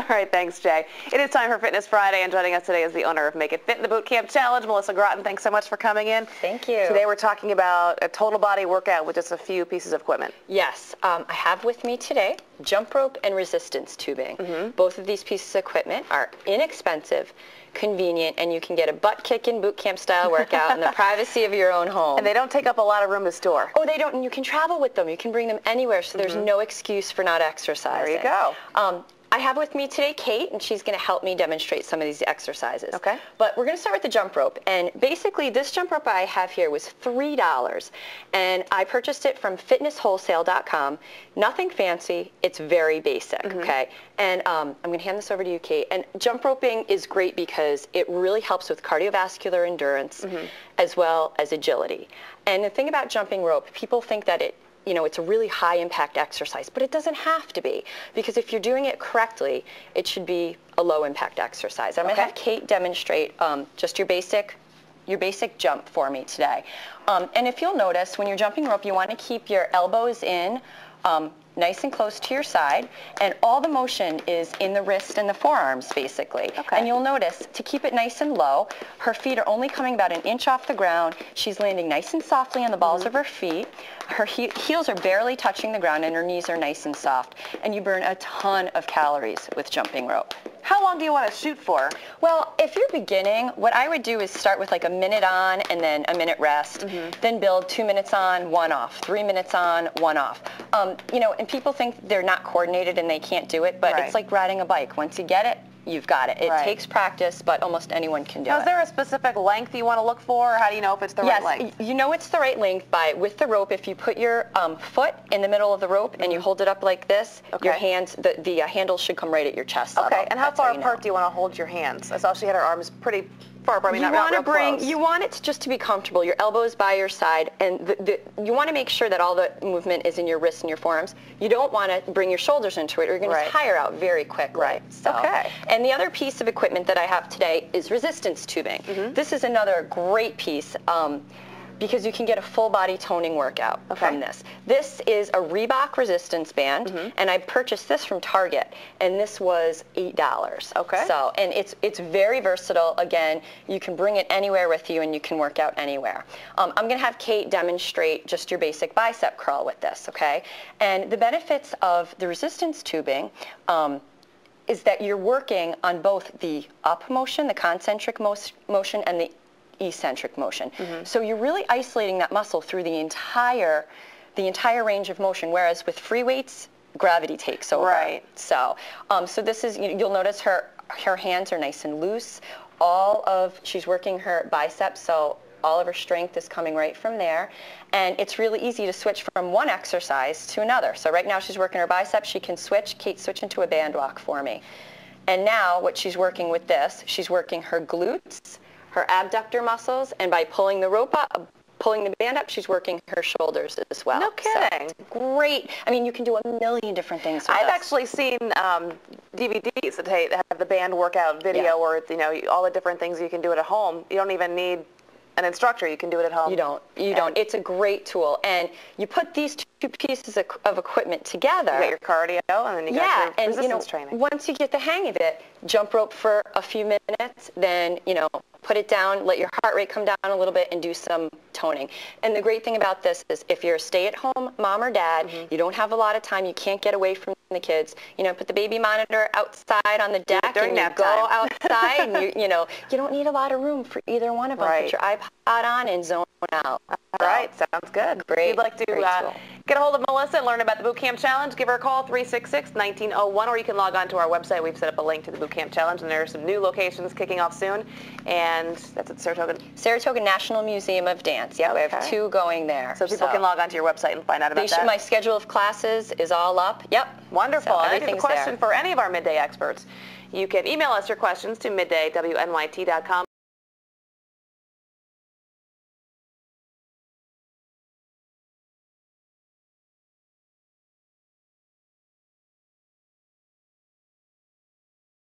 All right, thanks, Jay. It is time for Fitness Friday, and joining us today is the owner of Make It Fit in the Boot Camp Challenge, Melissa Groton. Thanks so much for coming in. Thank you. Today we're talking about a total body workout with just a few pieces of equipment. Yes, I have with me today jump rope and resistance tubing. Both of these pieces of equipment are inexpensive, convenient, and you can get a butt-kicking boot camp style workout in the privacy of your own home. And they don't take up a lot of room to store. Oh, they don't, and you can travel with them. You can bring them anywhere, so there's no excuse for not exercising. There you go. I have with me today Kate, and she's going to help me demonstrate some of these exercises. Okay. But we're going to start with the jump rope. And basically, this jump rope I have here was $3. And I purchased it from fitnesswholesale.com. Nothing fancy. It's very basic, okay? And I'm going to hand this over to you, Kate. And jump roping is great because it really helps with cardiovascular endurance as well as agility. And the thing about jumping rope, people think that it's a really high impact exercise, but it doesn't have to be, because if you're doing it correctly, it should be a low impact exercise. I'm going to have Kate demonstrate just your basic jump for me today. And if you'll notice, when you're jumping rope, you want to keep your elbows in nice and close to your side, and all the motion is in the wrist and the forearms, basically. Okay. And you'll notice, to keep it nice and low, her feet are only coming about an inch off the ground. She's landing nice and softly on the balls of her feet. Her heels are barely touching the ground, and her knees are nice and soft. And you burn a ton of calories with jumping rope. How long do you want to shoot for? Well, if you're beginning, what I would do is start with like a minute on and then a minute rest, then build 2 minutes on, 1 off, 3 minutes on, 1 off. And people think they're not coordinated and they can't do it, but it's like riding a bike. Once you get it, you've got it. It takes practice, but almost anyone can do it. Is there a specific length you want to look for, or how do you know if it's the right length? Yes, you know it's the right length with the rope. If you put your foot in the middle of the rope and you hold it up like this, your hands, the handle should come right at your chest level. Okay, and how far apart do you want to hold your hands? I saw she had her arms pretty far apart. You want it just to be comfortable. Your elbows by your side, and you want to make sure that all the movement is in your wrists and your forearms. You don't want to bring your shoulders into it, or you're going to tire out very quickly. And the other piece of equipment that I have today is resistance tubing. This is another great piece because you can get a full body toning workout from this. This is a Reebok resistance band, and I purchased this from Target, and this was $8. Okay. So, and it's very versatile. Again, you can bring it anywhere with you, and you can work out anywhere. I'm going to have Kate demonstrate just your basic bicep curl with this, okay? And the benefits of the resistance tubing is that you're working on both the up motion, the concentric motion, and the eccentric motion. So you're really isolating that muscle through the entire range of motion, whereas with free weights, gravity takes over. So this is, you'll notice her hands are nice and loose. She's working her biceps, so all of her strength is coming right from there. And it's really easy to switch from one exercise to another. So right now she's working her biceps. She can switch. Kate, switch into a band walk for me. And now what she's working with this, she's working her glutes, her abductor muscles, and by pulling the rope up, pulling the band up, she's working her shoulders as well. No kidding. So great. I mean, you can do a million different things with I've actually seen DVDs that have the band workout video, or all the different things you can do at home. You don't even need an instructor. You can do it at home. You don't. It's a great tool, and you put these two pieces of equipment together. You got your cardio, and then you got your resistance training. Once you get the hang of it, jump rope for a few minutes, then put it down, let your heart rate come down a little bit, and do some toning. And the great thing about this is if you're a stay-at-home mom or dad, you don't have a lot of time, you can't get away from the kids, put the baby monitor outside on the deck and you go outside, and you don't need a lot of room for either one of them. Put your iPod on and zone out. All right, sounds good. Great. If you'd like to get a hold of Melissa and learn about the Boot Camp Challenge, give her a call, 366-1901, or you can log on to our website. We've set up a link to the Boot Camp Challenge, and there are some new locations kicking off soon, and that's at Saratoga? Saratoga National Museum of Dance. Yeah, we have 2 going there. So people can log on to your website and find out about that? My schedule of classes is all up. Yep. Wonderful. So and if you have a question for any of our Midday experts, you can email us your questions to midday@wnyt.com.